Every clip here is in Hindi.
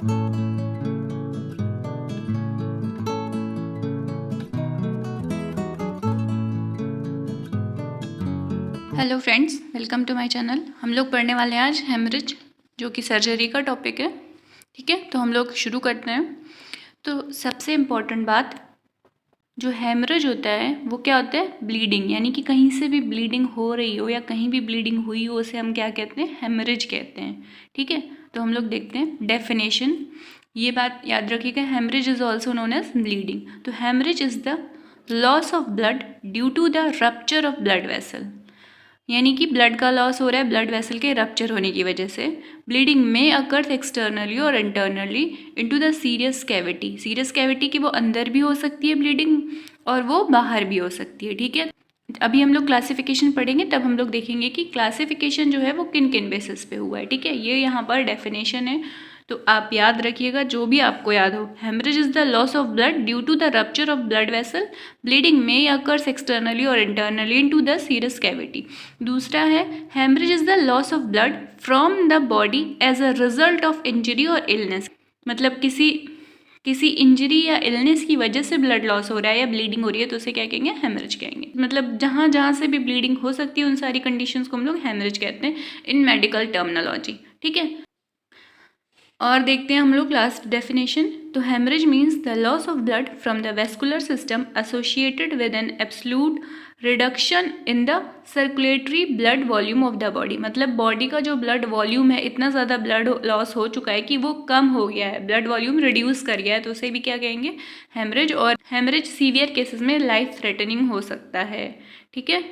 Hello friends, welcome to my channel. हम लोग पढ़ने वाले हैं आज हेमरेज, जो कि सर्जरी का टॉपिक है। ठीक है, तो हम लोग शुरू करते हैं। तो सबसे इम्पॉर्टेंट बात, जो हेमरेज होता है वो क्या होता है? ब्लीडिंग, यानी कि कहीं से भी ब्लीडिंग हो रही हो या कहीं भी ब्लीडिंग हुई हो, उसे हम क्या कहते हैं? हेमरेज कहते हैं। ठीक है, तो हम लोग देखते हैं डेफिनेशन। ये बात याद रखिएगा, haemorrhage is also known as bleeding. तो haemorrhage is the loss of blood due to the rupture of blood vessel, यानी कि ब्लड का लॉस हो रहा है ब्लड वेसल के रप्चर होने की वजह से। ब्लीडिंग में अकर्स एक्सटर्नली और internally into the serious cavity. Serious cavity की वो अंदर भी हो सकती है ब्लीडिंग और वो बाहर भी हो सकती है। ठीक है, अभी हम लोग क्लासिफिकेशन पढ़ेंगे, तब हम लोग देखेंगे कि क्लासिफिकेशन जो है वो किन किन बेसिस पे हुआ है। ठीक है, ये यहाँ पर डेफिनेशन है, तो आप याद रखिएगा जो भी आपको याद हो। Haemorrhage is the loss of blood due to the rupture of blood vessel. Bleeding में अकर्स एक्सटर्नली और internally into the serious cavity. दूसरा है haemorrhage is the loss of blood from the body as a result of injury और इलनेस। मतलब किसी इंजरी या इलनेस की वजह से ब्लड लॉस हो रहा है या ब्लीडिंग हो रही है, तो उसे क्या कहेंगे? हेमरेज कहेंगे। मतलब जहाँ जहाँ से भी ब्लीडिंग हो सकती है उन सारी कंडीशंस को हम लोग हेमरेज कहते हैं इन मेडिकल टर्मिनोलॉजी। ठीक है, और देखते हैं हम लोग लास्ट डेफिनेशन। तो haemorrhage means the loss of blood from the vascular system associated with an absolute reduction in the circulatory blood volume of the body. मतलब बॉडी का जो ब्लड वॉल्यूम है, इतना ज़्यादा ब्लड लॉस हो चुका है कि वो कम हो गया है, ब्लड वॉल्यूम रिड्यूस कर गया है, तो उसे भी क्या कहेंगे? हेमरेज। और हेमरेज सीवियर केसेस में लाइफ थ्रेटनिंग हो सकता है। ठीक है,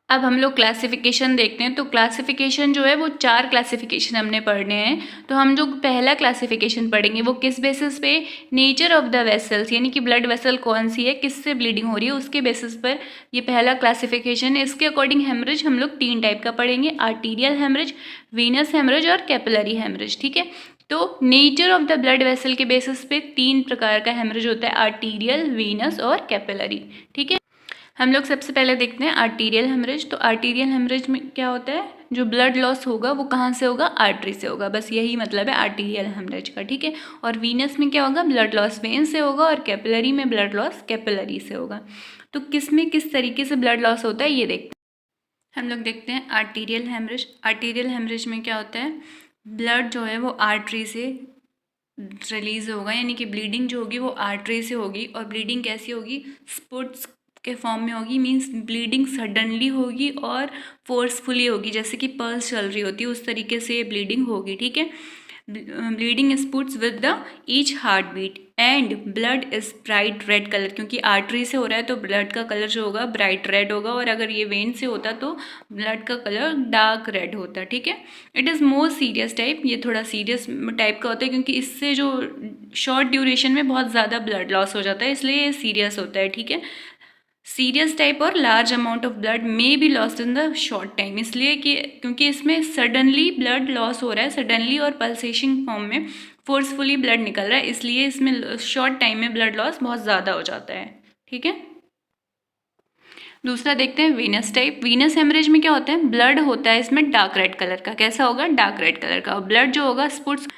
अब हम लोग क्लासिफिकेशन देखते हैं। तो क्लासिफिकेशन जो है वो 4 क्लासिफिकेशन हमने पढ़ने हैं। तो हम जो पहला क्लासिफिकेशन पढ़ेंगे वो किस बेसिस पे? नेचर ऑफ द वेसल्स, यानी कि ब्लड वेसल कौन सी है, किससे ब्लीडिंग हो रही है, उसके बेसिस पर ये पहला क्लासिफिकेशन है। इसके अकॉर्डिंग हेमरेज हम लोग 3 टाइप का पढ़ेंगे: आर्टीरियल हेमरेज, वीनस हेमरेज और कैपिलरी हेमरेज। ठीक है, तो nature of the blood vessel के बेसिस पे 3 प्रकार का हेमरेज होता है: आर्टीरियल, वीनस और कैपिलरी। ठीक है, हम लोग सबसे पहले देखते हैं आर्टीरियल हेमरेज। तो आर्टीरियल हेमरेज में क्या होता है? जो ब्लड लॉस होगा वो कहाँ से होगा? आर्टरी से होगा। बस यही मतलब है आर्टीरियल हेमरेज का। ठीक है, और वीनस में क्या होगा? ब्लड लॉस वेन से होगा, और कैपिलरी में ब्लड लॉस कैपिलरी से होगा। तो किस में किस तरीके से ब्लड लॉस होता है ये देखते हैं। हम लोग देखते हैं आर्टीरियल हेमरेज। आर्टीरियल हेमरेज में क्या होता है? ब्लड जो है वो आर्टरी से रिलीज होगा, यानी कि ब्लीडिंग जो होगी वो आर्टरी से होगी। और ब्लीडिंग कैसी होगी? स्पुट्स के फॉर्म में होगी। मींस ब्लीडिंग सडनली होगी और फोर्सफुली होगी, जैसे कि पल्स चल रही होती है उस तरीके से ब्लीडिंग होगी। ठीक है, bleeding spurts with the each heart beat and blood is bright red colour, क्योंकि आर्टरी से हो रहा है तो ब्लड का कलर जो होगा ब्राइट रेड होगा, और अगर ये वेन से होता तो ब्लड का कलर डार्क रेड होता। ठीक है, it is more serious type. ये थोड़ा सीरियस टाइप का होता है, क्योंकि इससे जो शॉर्ट ड्यूरेशन में बहुत ज़्यादा ब्लड लॉस हो जाता है, इसलिए ये सीरियस होता है। ठीक है, सीरियस टाइप और large amount of blood may be lost in the short time, इसलिए कि क्योंकि इसमें सडनली ब्लड लॉस हो रहा है, सडनली और पल्सेशन फॉर्म में फोर्सफुली ब्लड निकल रहा है, इसलिए इसमें शॉर्ट टाइम में ब्लड लॉस बहुत ज़्यादा हो जाता है। ठीक है, दूसरा देखते हैं वीनस टाइप। वीनस हेमरेज में क्या होता है? ब्लड होता है इसमें डार्क रेड कलर का। कैसा होगा? डार्क रेड कलर का। और ब्लड जो होगा स्पुट्स,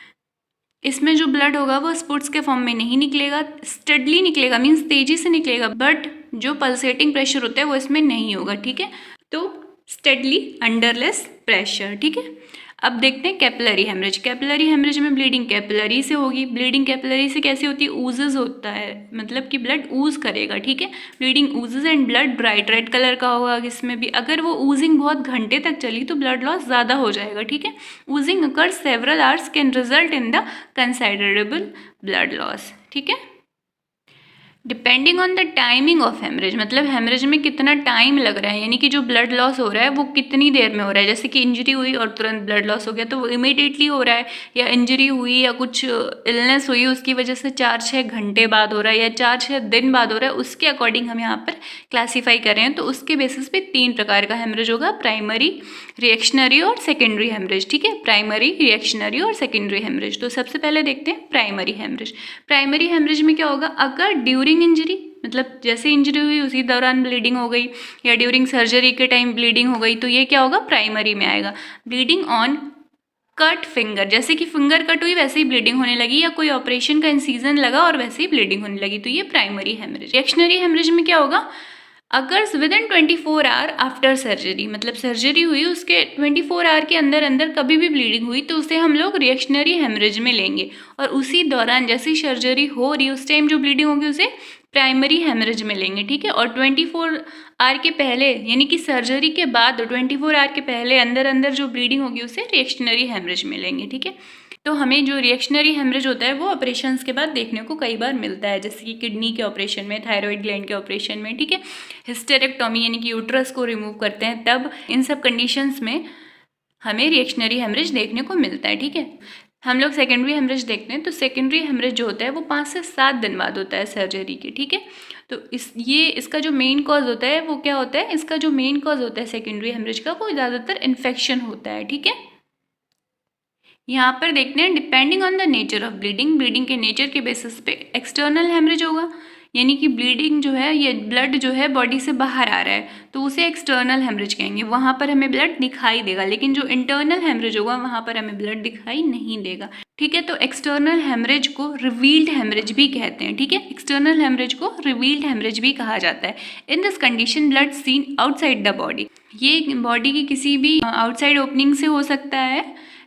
इसमें जो ब्लड होगा वो स्पुट्स के फॉर्म में नहीं निकलेगा, स्टडली निकलेगा, मीन्स तेजी से निकलेगा, बट जो पल्सेटिंग प्रेशर होता है वो इसमें नहीं होगा। ठीक है, तो स्टडली अंडरलेस प्रेशर। ठीक है, अब देखते हैं कैपिलरी हेमरेज। कैपिलरी हेमरेज में ब्लीडिंग कैपिलरी से होगी। ब्लीडिंग कैपिलरी से कैसे होती है? ऊजेस होता है, मतलब कि ब्लड ऊज करेगा। ठीक है, bleeding oozes and blood bright red colour का होगा। इसमें भी अगर वो ऊजिंग बहुत घंटे तक चली तो ब्लड लॉस ज़्यादा हो जाएगा। ठीक है, oozing occur several hours can result in the considerable blood loss. ठीक है, depending on the timing of haemorrhage, मतलब हेमरेज में कितना टाइम लग रहा है, यानी कि जो ब्लड लॉस हो रहा है वो कितनी देर में हो रहा है। जैसे कि इंजरी हुई और तुरंत ब्लड लॉस हो गया तो वो इमीडिएटली हो रहा है, या इंजरी हुई या कुछ इलनेस हुई उसकी वजह से 4-6 घंटे बाद हो रहा है या 4-6 दिन बाद हो रहा है, उसके अकॉर्डिंग हम यहाँ पर क्लासीफाई कर रहे हैं। तो उसके बेसिस पे 3 प्रकार का हेमरेज होगा: प्राइमरी, रिएक्शनरी और सेकेंडरी हेमरेज। ठीक है, प्राइमरी, रिएक्शनरी और सेकेंडरी हेमरेज। तो सबसे पहले देखते हैं प्राइमरी हेमरेज। प्राइमरी हेमरेज में क्या होगा? अगर ड्यूरिंग इंजरी, मतलब जैसे इंजरी हुई उसी दौरान ब्लीडिंग हो गई, या ड्यूरिंग सर्जरी के टाइम ब्लीडिंग हो गई, तो ये क्या होगा? प्राइमरी में आएगा। ब्लीडिंग ऑन कट फिंगर, जैसे कि फिंगर कट हुई वैसे ही ब्लीडिंग होने लगी, या कोई ऑपरेशन का इंसीजन लगा और वैसे ही ब्लीडिंग होने लगी, तो ये प्राइमरी हेमरेज। रिएक्शनरी हेमरेज में क्या होगा, अगर with in 24 hour after surgery, मतलब सर्जरी हुई उसके 24 आवर के अंदर अंदर कभी भी ब्लीडिंग हुई तो उसे हम लोग रिएक्शनरी हेमरेज में लेंगे, और उसी दौरान जैसी सर्जरी हो रही उस टाइम जो ब्लीडिंग होगी उसे प्राइमरी हेमरेज में लेंगे, ठीक है। और 24 आवर के पहले, यानी कि सर्जरी के बाद 24 आवर के पहले अंदर अंदर जो ब्लीडिंग होगी उसे रिएक्शनरी हेमरेज में लेंगे, ठीक है। तो हमें जो रिएक्शनरी हेमरेज होता है वो ऑपरेशंस के बाद देखने को कई बार मिलता है, जैसे कि किडनी के ऑपरेशन में, थायराइड ग्लैंड के ऑपरेशन में, ठीक है। हिस्टेरेक्टोमी यानी कि यूट्रस को रिमूव करते हैं तब, इन सब कंडीशंस में हमें रिएक्शनरी हेमरेज देखने को मिलता है, ठीक है। हम लोग सेकेंडरी हेमरेज देखते हैं, तो सेकेंडरी हेमरेज जो होता है वो 5 से 7 दिन बाद होता है सर्जरी के, ठीक है। तो इसका जो मेन कॉज होता है वो क्या होता है, इसका जो मेन कॉज होता है सेकेंडरी हेमरेज का वो ज़्यादातर इन्फेक्शन होता है, ठीक है। यहाँ पर देखते हैं depending on the nature of bleeding, bleeding के नेचर के बेसिस पे एक्सटर्नल हेमरेज होगा, यानी कि ब्लीडिंग जो है, ये ब्लड जो है बॉडी से बाहर आ रहा है तो उसे एक्सटर्नल हेमरेज कहेंगे, वहाँ पर हमें ब्लड दिखाई देगा। लेकिन जो इंटरनल हेमरेज होगा वहाँ पर हमें ब्लड दिखाई नहीं देगा, ठीक है। तो एक्सटर्नल हेमरेज को रिवील्ड हेमरेज भी कहते हैं, ठीक है। एक्सटर्नल हेमरेज को रिवील्ड हेमरेज भी कहा जाता है। In this condition blood seen outside the body, ये बॉडी की किसी भी आउटसाइड ओपनिंग से हो सकता है,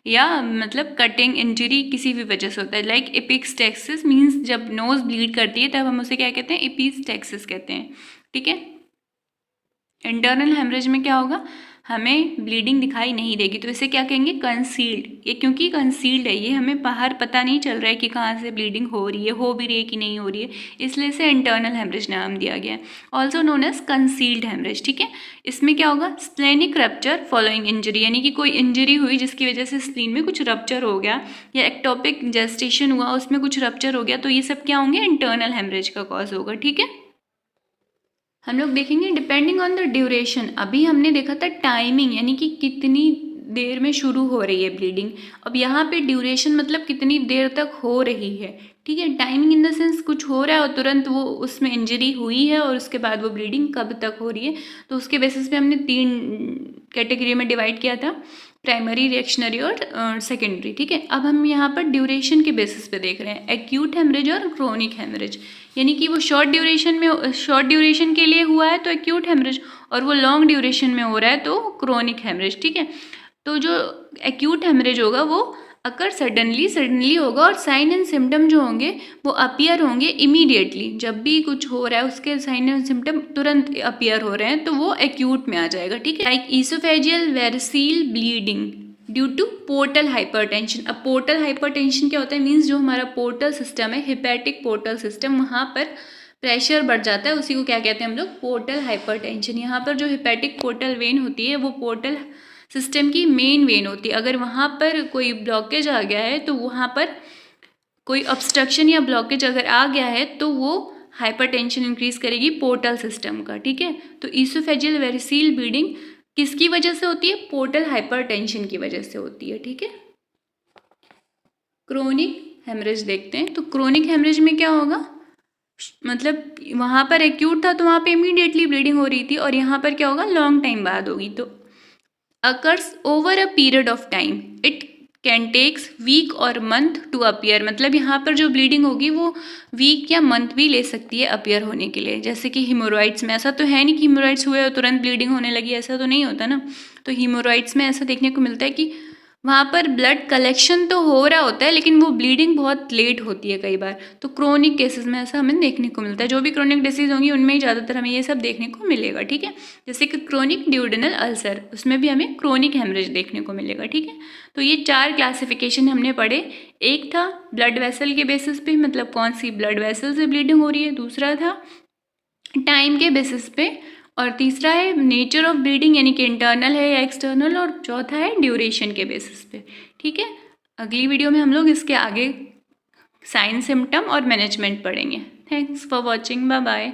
या मतलब कटिंग इंजरी किसी भी वजह से होता है। लाइक एपिस्टेक्सिस मीन्स जब नोज ब्लीड करती है तब हम उसे क्या कहते हैं, एपिस्टेक्सिस कहते हैं, ठीक है। इंटरनल हेमरेज में क्या होगा, हमें ब्लीडिंग दिखाई नहीं देगी तो इसे क्या कहेंगे, कंसील्ड। ये क्योंकि कंसील्ड है, ये हमें बाहर पता नहीं चल रहा है कि कहाँ से ब्लीडिंग हो रही है, हो भी रही है कि नहीं हो रही है, इसलिए इसे इंटरनल हेमरेज नाम दिया गया है, also known as concealed haemorrhage, ठीक है। इसमें क्या होगा, स्प्लेनिक रप्चर फॉलोइंग इंजरी, यानी कि कोई इंजरी हुई जिसकी वजह से स्प्लीन में कुछ रप्चर हो गया, या एक्टोपिक जेस्टेशन हुआ उसमें कुछ रप्चर हो गया, तो ये सब क्या होंगे, इंटरनल हेमरेज का कॉज होगा, ठीक है। हम लोग देखेंगे डिपेंडिंग ऑन द ड्यूरेशन। अभी हमने देखा था टाइमिंग, यानी कि कितनी देर में शुरू हो रही है ब्लीडिंग। अब यहाँ पे ड्यूरेशन मतलब कितनी देर तक हो रही है, ठीक है। टाइमिंग इन द सेंस कुछ हो रहा है और तुरंत वो उसमें इंजरी हुई है और उसके बाद वो ब्लीडिंग कब तक हो रही है, तो उसके बेसिस पे हमने 3 कैटेगरी में डिवाइड किया था, प्राइमरी, रिएक्शनरी और सेकेंडरी, ठीक है। अब हम यहाँ पर ड्यूरेशन के बेसिस पे देख रहे हैं, एक्यूट हेमरेज और क्रोनिक हेमरेज, यानी कि वो शॉर्ट ड्यूरेशन के लिए हुआ है तो एक्यूट हेमरेज, और वो लॉन्ग ड्यूरेशन में हो रहा है तो क्रोनिक हेमरेज, ठीक है। तो जो एक्यूट हेमरेज होगा वो अगर सडनली होगा, और साइन एंड सिम्टम जो होंगे वो अपीयर होंगे इमीडिएटली, जब भी कुछ हो रहा है उसके साइन एंड सिम्टम तुरंत अपीयर हो रहे हैं तो वो एक्यूट में आ जाएगा, ठीक है। Like oesophageal variceal bleeding due to portal hypertension. अब पोर्टल हाइपरटेंशन क्या होता है, मीन्स जो हमारा पोर्टल सिस्टम है, हिपैटिक पोर्टल सिस्टम, वहाँ पर प्रेशर बढ़ जाता है, उसी को क्या कहते हैं हम लोग, पोर्टल हाइपरटेंशन। यहाँ पर जो हिपैटिक पोर्टल वेन होती है वो पोर्टल सिस्टम की मेन वेन होती है, अगर वहाँ पर कोई ब्लॉकेज आ गया है तो वहाँ पर कोई ऑब्स्ट्रक्शन या ब्लॉकेज अगर आ गया है तो वो हाइपरटेंशन इंक्रीज करेगी पोर्टल सिस्टम का, ठीक है। तो ईसोफेजियल वेरिसील ब्लीडिंग किसकी वजह से होती है, पोर्टल हाइपरटेंशन की वजह से होती है, ठीक है। क्रोनिक हेमरेज देखते हैं, तो क्रोनिक हेमरेज में क्या होगा, मतलब वहाँ पर एक्यूट था तो वहाँ पे इमीडिएटली ब्लीडिंग हो रही थी, और यहाँ पर क्या होगा, लॉन्ग टाइम बाद होगी। तो occurs over a period of time, it can takes week और month to appear, मतलब यहाँ पर जो ब्लीडिंग होगी वो वीक या मंथ भी ले सकती है अपीयर होने के लिए। जैसे कि हीमोरॉइड्स में ऐसा तो है नहीं कि हीमोरॉइड्स हुए और तुरंत ब्लीडिंग होने लगी, ऐसा तो नहीं होता ना। तो हीमोरॉइड्स में ऐसा देखने को मिलता है कि वहाँ पर ब्लड कलेक्शन तो हो रहा होता है लेकिन वो ब्लीडिंग बहुत लेट होती है कई बार। तो क्रोनिक केसेस में ऐसा हमें देखने को मिलता है, जो भी क्रोनिक डिसीज़ होंगी उनमें ही ज़्यादातर हमें ये सब देखने को मिलेगा, ठीक है। जैसे कि क्रोनिक ड्यूडेनल अल्सर, उसमें भी हमें क्रोनिक हेमरेज देखने को मिलेगा, ठीक है। तो ये 4 क्लासिफिकेशन हमने पढ़े। एक था ब्लड वेसल के बेसिस पे, मतलब कौन सी ब्लड वेसल से ब्लीडिंग हो रही है, दूसरा था टाइम के बेसिस पे, और तीसरा है नेचर ऑफ ब्लीडिंग यानी कि इंटरनल है या एक्सटर्नल, और चौथा है ड्यूरेशन के बेसिस पे, ठीक है। अगली वीडियो में हम लोग इसके आगे साइन, सिम्टम और मैनेजमेंट पढ़ेंगे। Thanks for watching, bye bye.